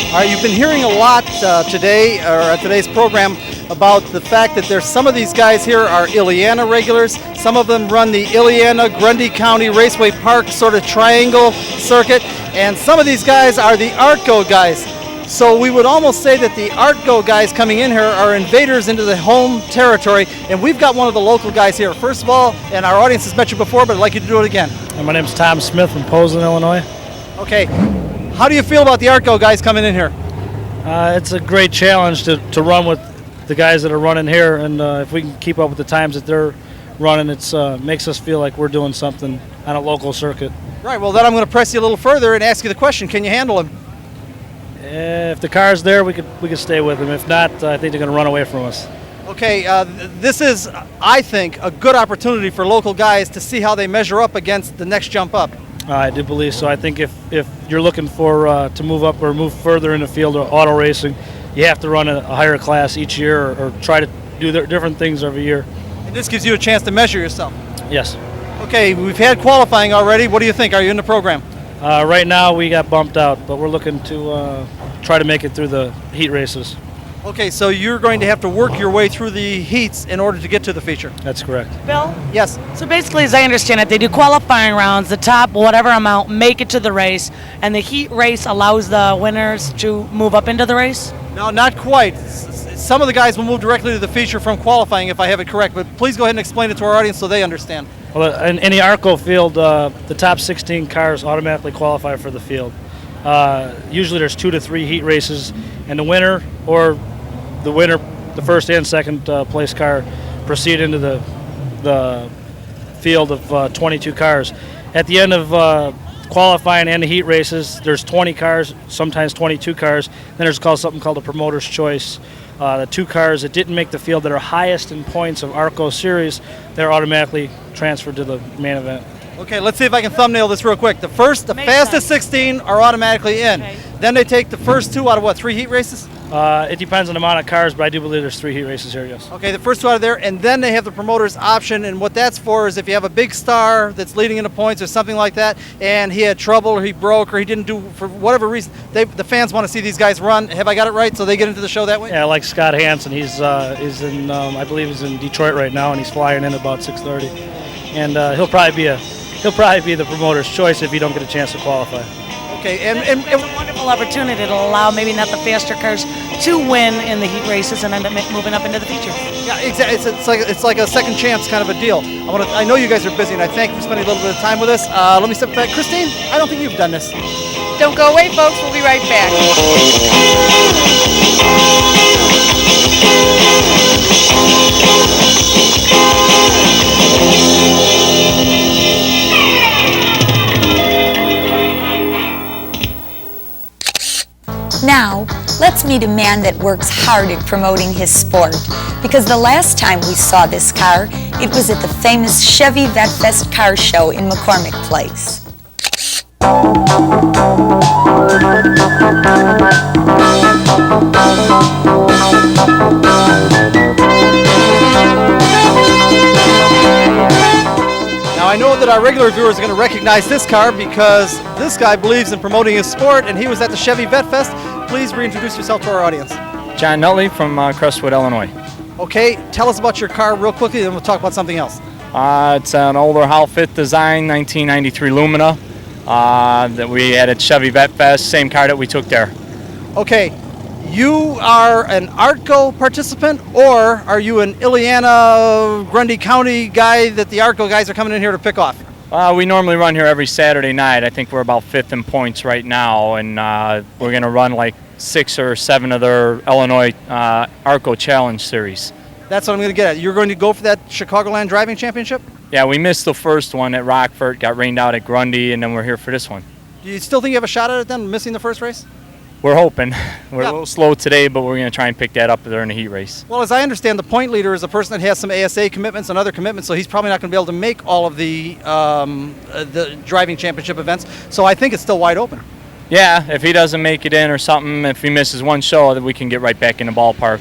All right, you've been hearing a lot today, or at today's program, about the fact that there's some of these guys here are Illiana regulars. Some of them run the Illiana Grundy County Raceway Park sort of triangle circuit, and some of these guys are the ARTGO guys. So we would almost say that the ARTGO guys coming in here are invaders into the home territory, and we've got one of the local guys here. First of all, and our audience has met you before, but I'd like you to do it again. My name's Tom Smith from Posen, Illinois. Okay, how do you feel about the ARTGO guys coming in here? It's a great challenge to run with the guys that are running here, and if we can keep up with the times that they're running, it makes us feel like we're doing something on a local circuit. Right, well then I'm going to press you a little further and ask you the question, can you handle them? If the car's there, we could stay with them. If not, I think they're going to run away from us. Okay, this is, I think, a good opportunity for local guys to see how they measure up against the next jump up. I do believe so. I think if you're looking for to move up or move further in the field of auto racing, you have to run a higher class each year or try to do different things every year. And this gives you a chance to measure yourself. Yes. Okay, we've had qualifying already. What do you think? Are you in the program? Right now we got bumped out, but we're looking to try to make it through the heat races. Okay, so you're going to have to work your way through the heats in order to get to the feature. That's correct. Bill? Yes. So basically, as I understand it, they do qualifying rounds, the top whatever amount make it to the race, and the heat race allows the winners to move up into the race? No, not quite. Some of the guys will move directly to the feature from qualifying, if I have it correct, but please go ahead and explain it to our audience so they understand. Well, in the ARTGO field, the top 16 cars automatically qualify for the field. Usually there's 2 to 3 heat races, and the winner the first and second place car proceed into the field of 22 cars. At the end of qualifying and the heat races, there's 20 cars, sometimes 22 cars. Then there's something called a promoter's choice. The 2 cars that didn't make the field that are highest in points of ARTGO series, they're automatically transferred to the main event. Okay, let's see if I can thumbnail this real quick. The fastest 16 are automatically in. Okay. Then they take the first 2 out of what, 3 heat races? It depends on the amount of cars, but I do believe there's 3 heat races here, yes. Okay, the first 2 out of there, and then they have the promoter's option, and what that's for is if you have a big star that's leading into points or something like that, and he had trouble or he broke or he didn't do, for whatever reason, the fans want to see these guys run. Have I got it right? So they get into the show that way? Yeah, like Scott Hansen. He's in, I believe he's in Detroit right now, and he's flying in about 6:30. And he'll probably be the promoter's choice if you don't get a chance to qualify. Okay, and it's a wonderful opportunity to allow maybe not the faster cars to win in the heat races and end up moving up into the feature. Yeah, exactly. It's like a second chance kind of a deal. I know you guys are busy, and I thank you for spending a little bit of time with us. Let me step back. Christine, I don't think you've done this. Don't go away, folks. We'll be right back. Now, let's meet a man that works hard at promoting his sport, because the last time we saw this car, it was at the famous Chevy VetFest car show in McCormick Place. Now I know that our regular viewers are going to recognize this car because this guy believes in promoting his sport, and he was at the Chevy Vet Fest. Please reintroduce yourself to our audience. John Nutley from Crestwood, Illinois. Okay, tell us about your car real quickly, then we'll talk about something else. It's an older Hal-Fit design, 1993 Lumina, that we had at Chevy Vet Fest, same car that we took there. Okay, you are an ARTGO participant, or are you an Illiana Grundy County guy that the ARTGO guys are coming in here to pick off? We normally run here every Saturday night. I think we're about 5th in points right now, and we're going to run like 6 or 7 of their Illinois ARTGO Challenge Series. That's what I'm going to get at. You're going to go for that Chicagoland Driving Championship? Yeah, we missed the first one at Rockford, got rained out at Grundy, and then we're here for this one. Do you still think you have a shot at it then, missing the first race? We're hoping. We're a little slow today, but we're going to try and pick that up during the heat race. Well, as I understand, the point leader is a person that has some ASA commitments and other commitments, so he's probably not going to be able to make all of the driving championship events. So I think it's still wide open. Yeah, if he doesn't make it in or something, if he misses one show, then we can get right back in the ballpark.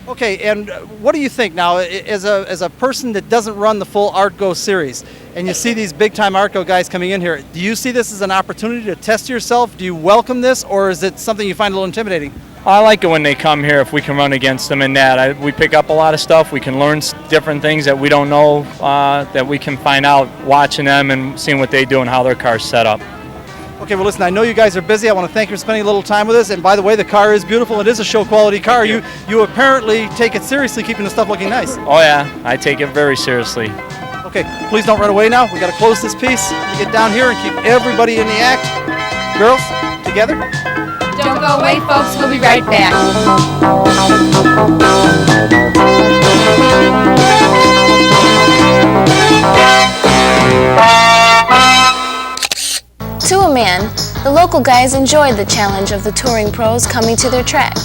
Okay, and what do you think now, as a person that doesn't run the full ARTGO series, and you see these big-time ARTGO guys coming in here, do you see this as an opportunity to test yourself? Do you welcome this, or is it something you find a little intimidating? I like it when they come here if we can run against them in that. We pick up a lot of stuff. We can learn different things that we don't know, that we can find out watching them and seeing what they do and how their car's set up. Okay, well, listen, I know you guys are busy. I want to thank you for spending a little time with us. And by the way, the car is beautiful. It is a show-quality car. You apparently take it seriously, keeping the stuff looking nice. Oh, yeah. I take it very seriously. Okay, please don't run away now. We got to close this piece. Get down here and keep everybody in the act. Girls, together. Don't go away, folks. We'll be right back. To a man, the local guys enjoyed the challenge of the touring pros coming to their track.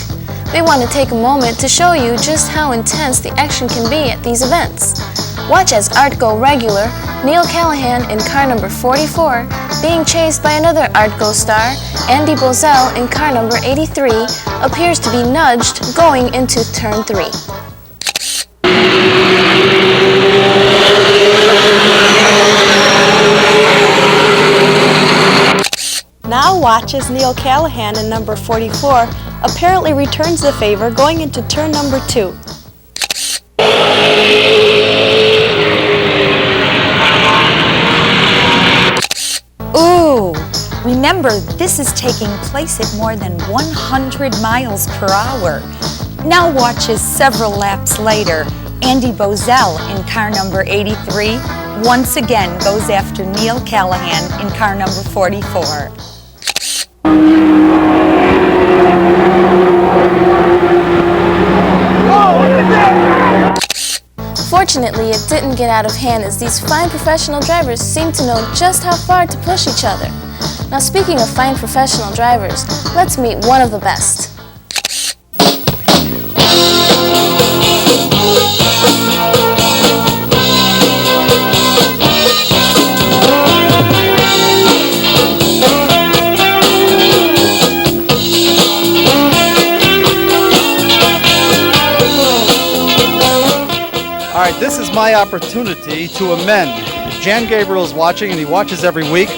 They want to take a moment to show you just how intense the action can be at these events. Watch as ARTGO regular Neil Callahan in car number 44, being chased by another ARTGO star, Andy Bozell in car number 83, appears to be nudged going into turn 3. Now watch as Neil Callahan in number 44 apparently returns the favor going into turn number 2. Ooh, remember this is taking place at more than 100 miles per hour. Now watch as several laps later, Andy Bozell in car number 83 once again goes after Neil Callahan in car number 44. Oh! Unfortunately, it didn't get out of hand as these fine professional drivers seemed to know just how far to push each other. Now, speaking of fine professional drivers, let's meet one of the best. All right, this is my opportunity to amend. Jan Gabriel is watching, and he watches every week.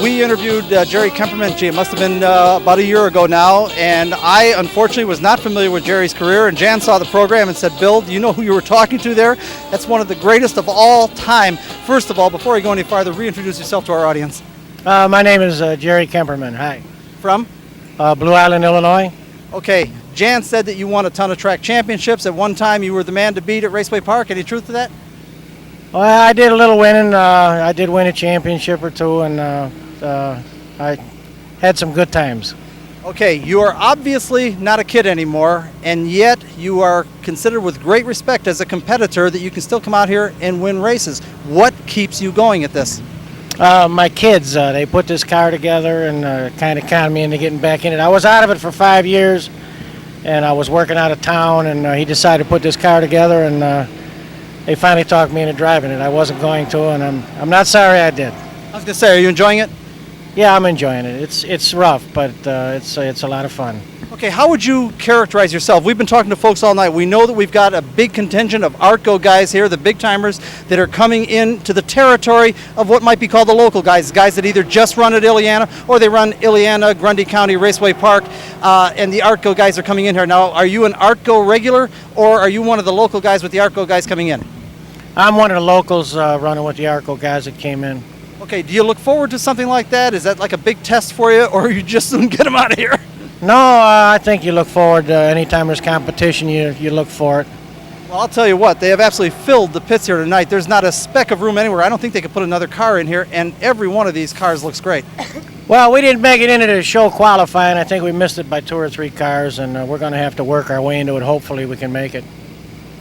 We interviewed Gerry Kaverman Jr. It must have been about a year ago now, and I unfortunately was not familiar with Gerry's career, and Jan saw the program and said, Bill, do you know who you were talking to there? That's one of the greatest of all time. First of all, before you go any farther, reintroduce yourself to our audience. My name is Gerry Kaverman. Hi. From? Blue Island, Illinois. Okay, Jan said that you won a ton of track championships. At one time, you were the man to beat at Raceway Park. Any truth to that? Well, I did a little winning. I did win a championship or two, and I had some good times. Okay, you are obviously not a kid anymore, and yet you are considered with great respect as a competitor that you can still come out here and win races. What keeps you going at this? My kids, they put this car together and kind of conned me into getting back in it. I was out of it for 5 years, and I was working out of town, and he decided to put this car together, and they finally talked me into driving it. I wasn't going to, and I'm not sorry I did. I was going to say, are you enjoying it? Yeah, I'm enjoying it. It's rough, but it's a lot of fun. Okay, how would you characterize yourself? We've been talking to folks all night. We know that we've got a big contingent of ARTGO guys here, the big timers that are coming into the territory of what might be called the local guys that either just run at Illiana or they run Illiana, Grundy County, Raceway Park, and the ARTGO guys are coming in here. Now, are you an ARTGO regular, or are you one of the local guys with the ARTGO guys coming in? I'm one of the locals running with the ARTGO guys that came in. Okay, do you look forward to something like that? Is that like a big test for you, or you just soon get them out of here? No, I think you look forward to anytime there's competition, you look for it. Well, I'll tell you what, they have absolutely filled the pits here tonight. There's not a speck of room anywhere. I don't think they could put another car in here, and every one of these cars looks great. Well, we didn't make it into the show qualifying. I think we missed it by 2 or 3 cars, and we're going to have to work our way into it. Hopefully we can make it.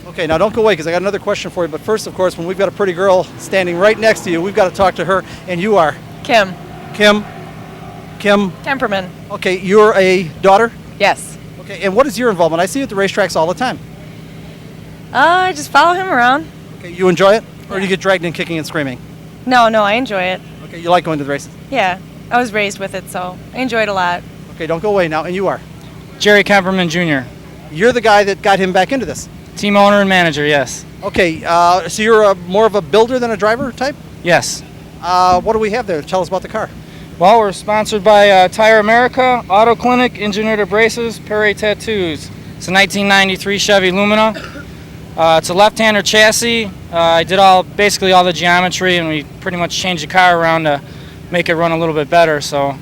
Okay, now don't go away because I got another question for you. But first, of course, when we've got a pretty girl standing right next to you, we've got to talk to her, and you are? Kim. Kim? Temperman. Okay, you're a daughter? Yes. Okay, and what is your involvement? I see you at the racetracks all the time. I just follow him around. Okay, you enjoy it? Or do you get dragged in kicking and screaming? No, I enjoy it. Okay, you like going to the races? Yeah, I was raised with it, so I enjoy it a lot. Okay, don't go away now, and you are? Gerry Kaverman Jr. You're the guy that got him back into this? Team owner and manager, yes. Okay, so you're more of a builder than a driver type? Yes. What do we have there? Tell us about the car. Well, we're sponsored by Tire America, Auto Clinic, Engineered Abrasives, Perret Tattoos. It's a 1993 Chevy Lumina. It's a left-hander chassis. I did basically all the geometry, and we pretty much changed the car around to make it run a little bit better. So.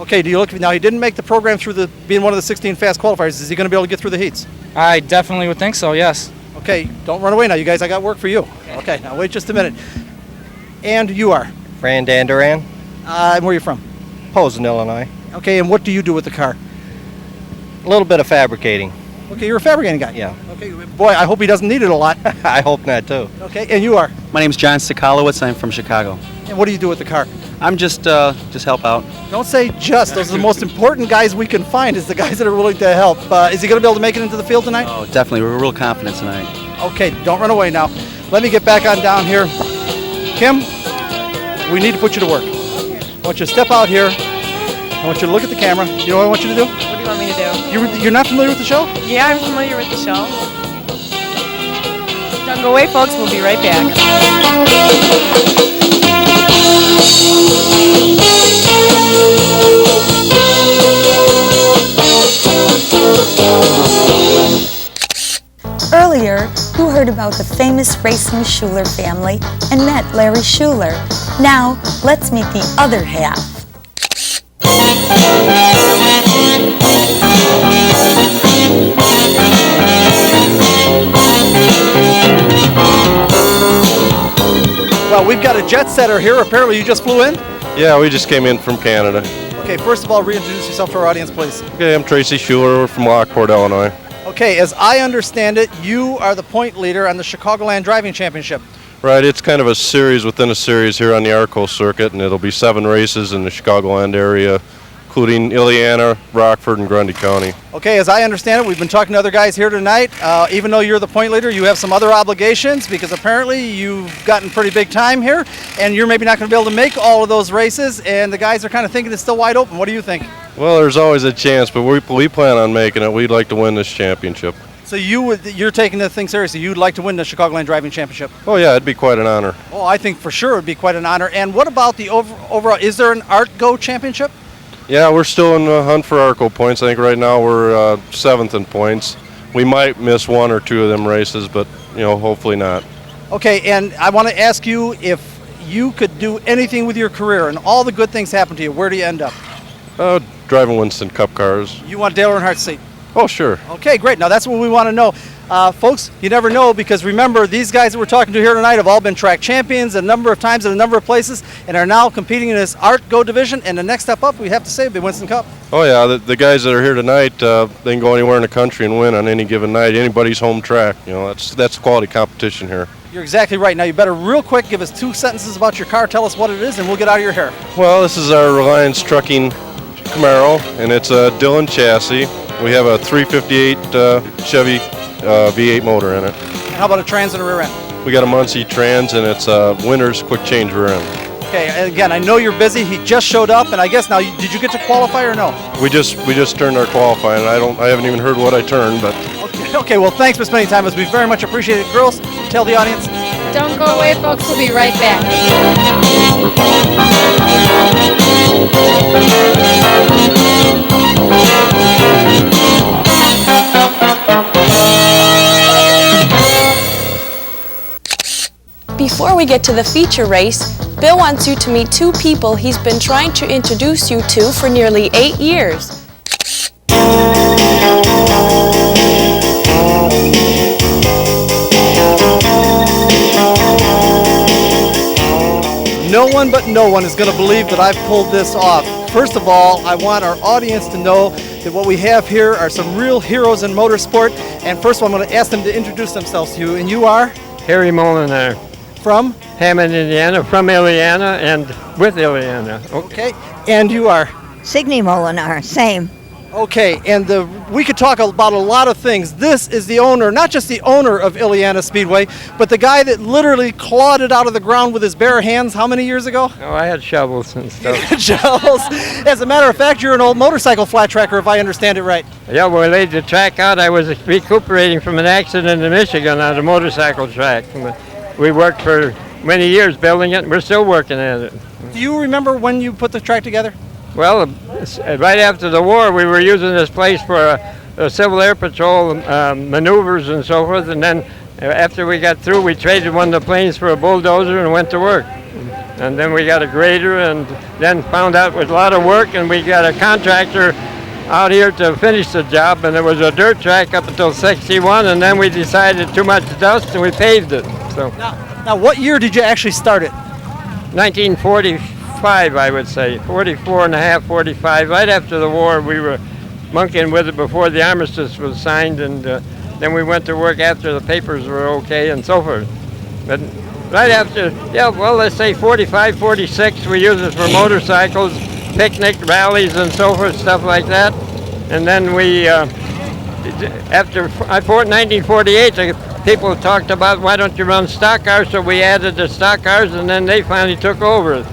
Okay, now he didn't make the program through being one of the 16 fast qualifiers. Is he going to be able to get through the heats? I definitely would think so, yes. Okay, don't run away now, you guys. I got work for you. Okay, now wait just a minute. And you are? Fran Danduran. And where are you from? Posen, Illinois. Okay, and what do you do with the car? A little bit of fabricating. Okay, you're a fabricating guy? Yeah. Okay, boy, I hope he doesn't need it a lot. I hope not, too. Okay, and you are? My name's John Sokolowitz. I'm from Chicago. And what do you do with the car? I'm just help out. Don't say just. Those are the most important guys we can find, is the guys that are willing to help. Is he going to be able to make it into the field tonight? Oh, definitely. We're real confident tonight. Okay, don't run away now. Let me get back on down here. Kim, we need to put you to work. I want you to step out here. I want you to look at the camera. You know what I want you to do? What do you want me to do? You're not familiar with the show? Yeah, I'm familiar with the show. Don't go away, folks. We'll be right back. Earlier, you heard about the famous Racing Schuler family and met Larry Schuler. Now, let's meet the other half. Well, we've got a jet setter here. Apparently you just flew in? Yeah, we just came in from Canada. Okay, first of all, reintroduce yourself to our audience, please. Okay, I'm Tracy Schuler. We're from Lockport, Illinois. Okay, as I understand it, you are the point leader on the Chicagoland Driving Championship. Right, it's kind of a series within a series here on the ARTGO circuit, and it'll be 7 races in the Chicagoland area, including Illiana, Rockford, and Grundy County. Okay, as I understand it, we've been talking to other guys here tonight. Even though you're the point leader, you have some other obligations because apparently you've gotten pretty big time here, and you're maybe not going to be able to make all of those races, and the guys are kind of thinking it's still wide open. What do you think? Well, there's always a chance, but we plan on making it. We'd like to win this championship. So you're taking the thing seriously. You'd like to win the Chicagoland Driving Championship? Oh yeah, it'd be quite an honor. Oh, I think for sure it'd be quite an honor. And what about the overall? Is there an ARTGO championship? Yeah, we're still in the hunt for ARTGO points. I think right now we're 7th in points. We might miss 1 or 2 of them races, but hopefully not. Okay, and I want to ask you, if you could do anything with your career and all the good things happen to you, where do you end up? Driving Winston Cup cars. You want Dale Earnhardt's seat? Oh, sure. Okay, great. Now that's what we want to know. Folks, you never know, because remember, these guys that we're talking to here tonight have all been track champions a number of times in a number of places and are now competing in this ARTGO division. And the next step up, we have to say, would be Winston Cup. Oh yeah, the guys that are here tonight, they can go anywhere in the country and win on any given night, anybody's home track. That's quality competition here. You're exactly right. Now you better real quick give us 2 sentences about your car, tell us what it is, and we'll get out of your hair. Well, this is our Reliance Trucking Camaro, and it's a Dillon chassis. We have a 358 Chevy V8 motor in it. And how about a trans and a rear end? We got a Muncie trans, and it's a Winters quick change rear end. Okay, and again, I know you're busy. He just showed up, and I guess now, did you get to qualify or no? We just turned our qualifying. I haven't even heard what I turned, but. Okay, well, thanks for spending time with us. We very much appreciate it. Girls, tell the audience. Don't go away, folks. We'll be right back. Before we get to the feature race, Bill wants you to meet 2 people he's been trying to introduce you to for nearly 8 years. No one but no one is going to believe that I've pulled this off. First of all, I want our audience to know that what we have here are some real heroes in motorsport. And first of all, I'm going to ask them to introduce themselves to you. And you are? Harry Molenaar. From? Hammond, Indiana, from Illiana and with Illiana. Okay. And you are? Signey Molenaar, same. Okay, and we could talk about a lot of things. This is the owner, not just the owner of Illiana Speedway, but the guy that literally clawed it out of the ground with his bare hands how many years ago? Oh, I had shovels and stuff. Shovels. As a matter of fact, you're an old motorcycle flat tracker, if I understand it right. Yeah, when we laid the track out, I was recuperating from an accident in Michigan on a motorcycle track. We worked for many years building it, and we're still working at it. Do you remember when you put the track together? Well, right after the war, we were using this place for a Civil Air Patrol maneuvers and so forth, and then after we got through, we traded one of the planes for a bulldozer and went to work. And then we got a grader, and then found out it was a lot of work, and we got a contractor out here to finish the job, and it was a dirt track up until '61, and then we decided too much dust, and we paved it. So. Now what year did you actually start it? 1945. I would say 44 and a half, 45. Right after the war, we were monkeying with it before the armistice was signed, and then we went to work after the papers were okay and so forth. But right after, let's say 45, 46, we used it for motorcycles, picnic rallies and so forth, stuff like that. And then we, after 1948, the people talked about, why don't you run stock cars? So we added the stock cars, and then they finally took over.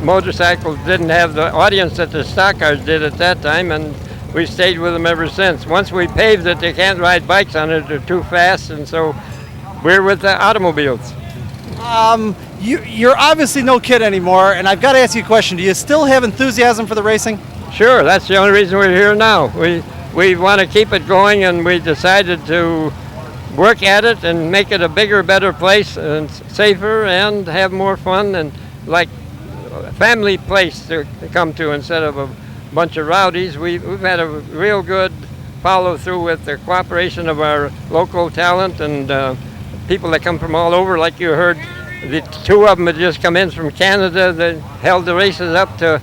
Motorcycles didn't have the audience that the stock cars did at that time, and we stayed with them ever since. Once we paved it, they can't ride bikes on it, they're too fast, and so we're with the automobiles. You're obviously no kid anymore, and I've got to ask you a question. Do you still have enthusiasm for the racing? Sure, that's the only reason we're here now. We want to keep it going, and we decided to work at it and make it a bigger, better place, and safer, and have more fun, and like a family place to come to instead of a bunch of rowdies. We've had a real good follow through with the cooperation of our local talent and people that come from all over. Like you heard, the 2 of them had just come in from Canada that held the races up to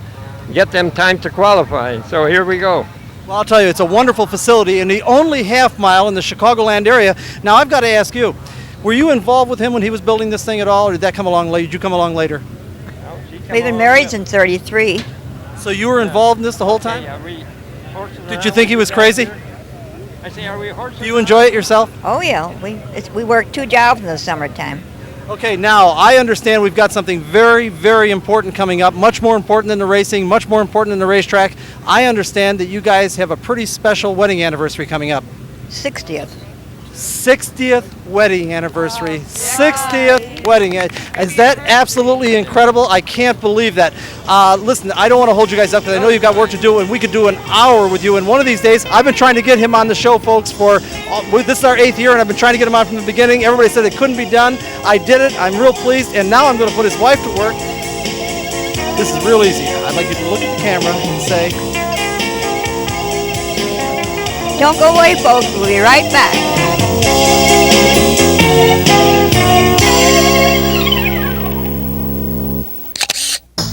get them time to qualify. So here we go. Well, I'll tell you, it's a wonderful facility and the only half mile in the Chicagoland area. Now, I've got to ask you, were you involved with him when he was building this thing at all, or did that come along later? Did you come along later? We've been married since 33. So you were involved in this the whole time? Did you think he was crazy? I say, are we horses? Do you enjoy it yourself? Oh yeah, we work 2 jobs in the summertime. Okay, now I understand we've got something very, very important coming up, much more important than the racing, much more important than the racetrack. I understand that you guys have a pretty special wedding anniversary coming up. 60th. 60th wedding anniversary. 60th wedding. Is that absolutely incredible? I can't believe that. Listen, I don't want to hold you guys up because I know you've got work to do, and we could do an hour with you. And one of these days, I've been trying to get him on the show, folks, for this is our 8th year, and I've been trying to get him on from the beginning. Everybody said it couldn't be done. I did it. I'm real pleased, and now I'm going to put his wife to work. This is real easy. I'd like you to look at the camera and say, Don't go away, folks. We'll be right back.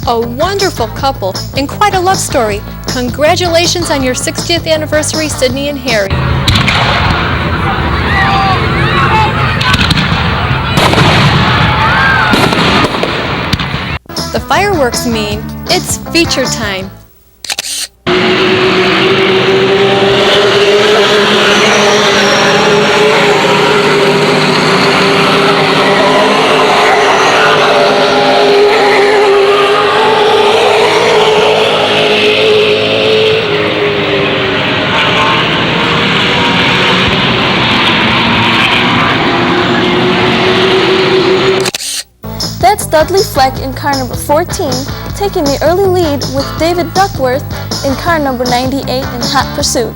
A wonderful couple and quite a love story. Congratulations on your 60th anniversary, Signey and Harry. The fireworks mean it's feature time. That's Dudley Fleck in car number 14, taking the early lead with David Duckworth in car number 98 in hot pursuit.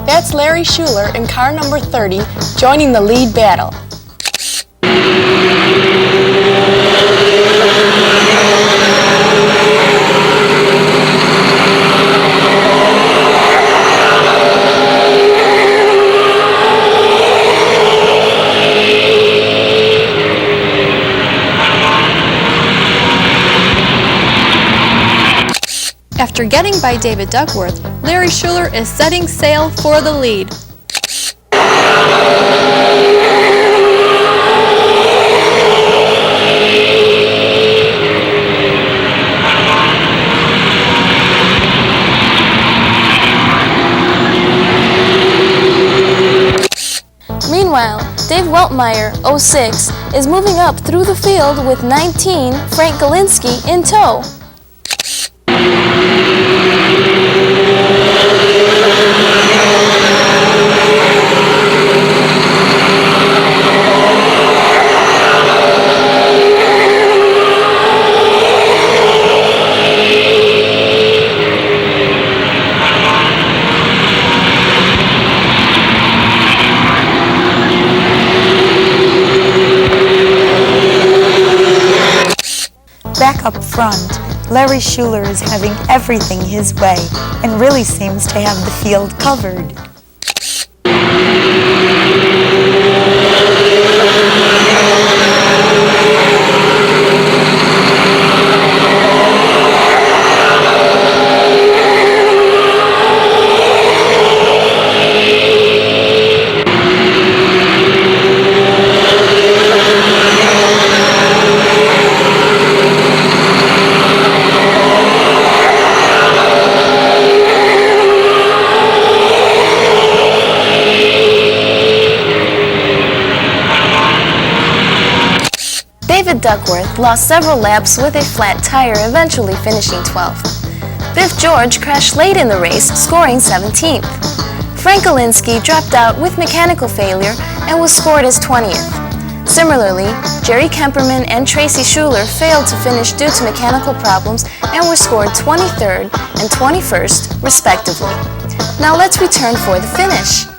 That's Larry Schuler in car number 30, joining the lead battle. After getting by David Duckworth, Larry Schuler is setting sail for the lead. Meanwhile, Dave Weltmeyer, 06, is moving up through the field with 19, Frank Olinsky, in tow. Back up front, Larry Schuler is having everything his way and really seems to have the field covered. Duckworth lost several laps with a flat tire, eventually finishing 12th. Biff George crashed late in the race, scoring 17th. Frank Olinsky dropped out with mechanical failure and was scored as 20th. Similarly, Gerry Kaverman and Tracy Schuler failed to finish due to mechanical problems and were scored 23rd and 21st, respectively. Now let's return for the finish.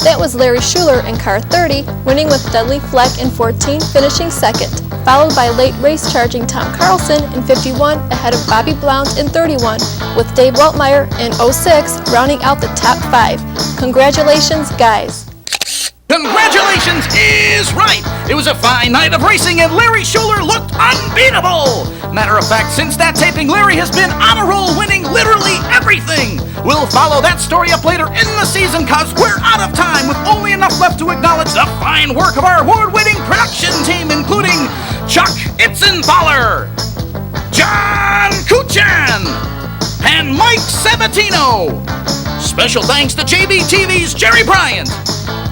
That was Larry Schuler in car 30, winning with Dudley Fleck in 14, finishing second. followed by late race-charging Tom Carlson in 51 ahead of Bobby Blount in 31, with Dave Weltmeyer in 06 rounding out the top 5. Congratulations, guys. Congratulations is right! It was a fine night of racing and Larry Schuler looked unbeatable! Matter of fact, since that taping, Larry has been on a roll, winning literally everything! We'll follow that story up later in the season, cause we're out of time with only enough left to acknowledge the fine work of our award-winning production team, including Chuck Itzenthaler, John Kuchan, and Mike Sabatino. Special thanks to JBTV's Jerry Bryant.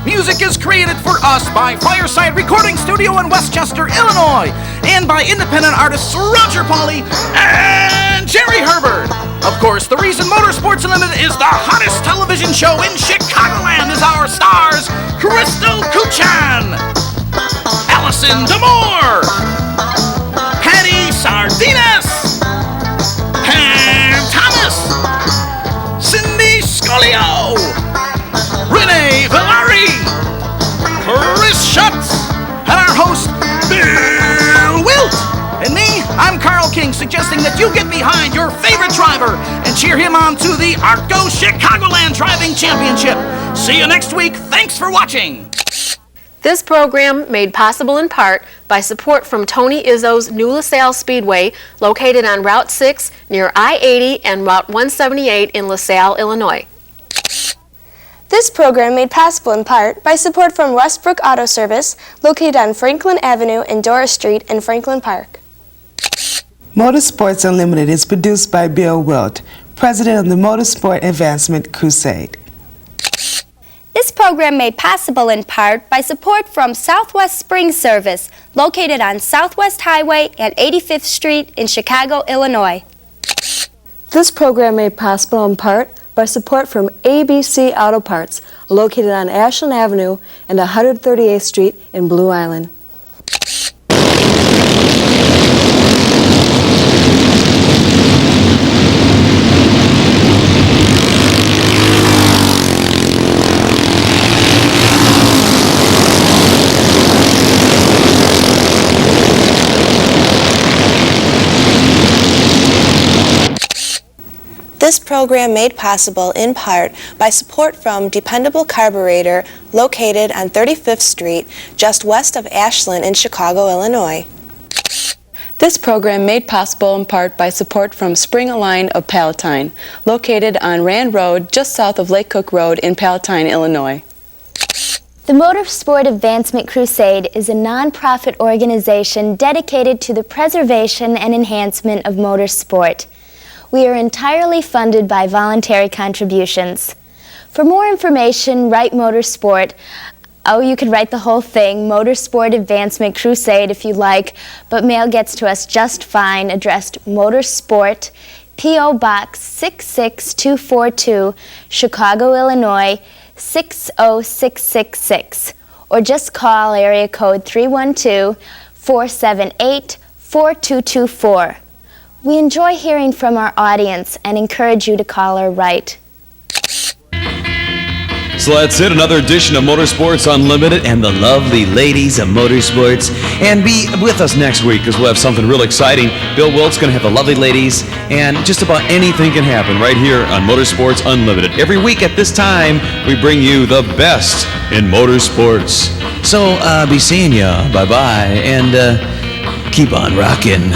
Music is created for us by Fireside Recording Studio in Westchester, Illinois, and by independent artists Roger Pauly and Jerry Herbert. Of course, the reason Motorsports Unlimited is the hottest television show in Chicagoland is our stars, Crystal Kuchan, Allison Damore, Patty Sardinas, Pam Thomas, Cindy Scolio, Renee Villari, Chris Schutz, and our host, Bill Wildt. And me, I'm Carl King, suggesting that you get behind your favorite driver and cheer him on to the ARTGO Chicagoland Driving Championship. See you next week. Thanks for watching. This program made possible in part by support from Tony Izzo's New LaSalle Speedway, located on Route 6 near I-80 and Route 178 in LaSalle, Illinois. This program made possible in part by support from Westbrook Auto Service, located on Franklin Avenue and Doris Street in Franklin Park. Motorsports Unlimited is produced by Bill Wildt, president of the Motorsport Advancement Crusade. This program made possible in part by support from Southwest Spring Service, located on Southwest Highway and 85th Street in Chicago, Illinois. This program made possible in part by support from ABC Auto Parts, located on Ashland Avenue and 138th Street in Blue Island. This program made possible in part by support from Dependable Carburetor, located on 35th Street, just west of Ashland in Chicago, Illinois. This program made possible in part by support from Spring Align of Palatine, located on Rand Road, just south of Lake Cook Road in Palatine, Illinois. The Motorsport Advancement Crusade is a non-profit organization dedicated to the preservation and enhancement of motorsport. We are entirely funded by voluntary contributions. For more information, write Motorsport. Oh, you could write the whole thing, Motorsport Advancement Crusade if you like, but mail gets to us just fine, addressed Motorsport, P.O. Box 66242, Chicago, Illinois 60666, or just call area code 312-478-4224. We enjoy hearing from our audience and encourage you to call or write. So that's it, another edition of Motorsports Unlimited and the lovely ladies of motorsports. And be with us next week because we'll have something real exciting. Bill Wildt's going to have the lovely ladies, and just about anything can happen right here on Motorsports Unlimited. Every week at this time, we bring you the best in motorsports. So be seeing ya. Bye-bye, and keep on rocking.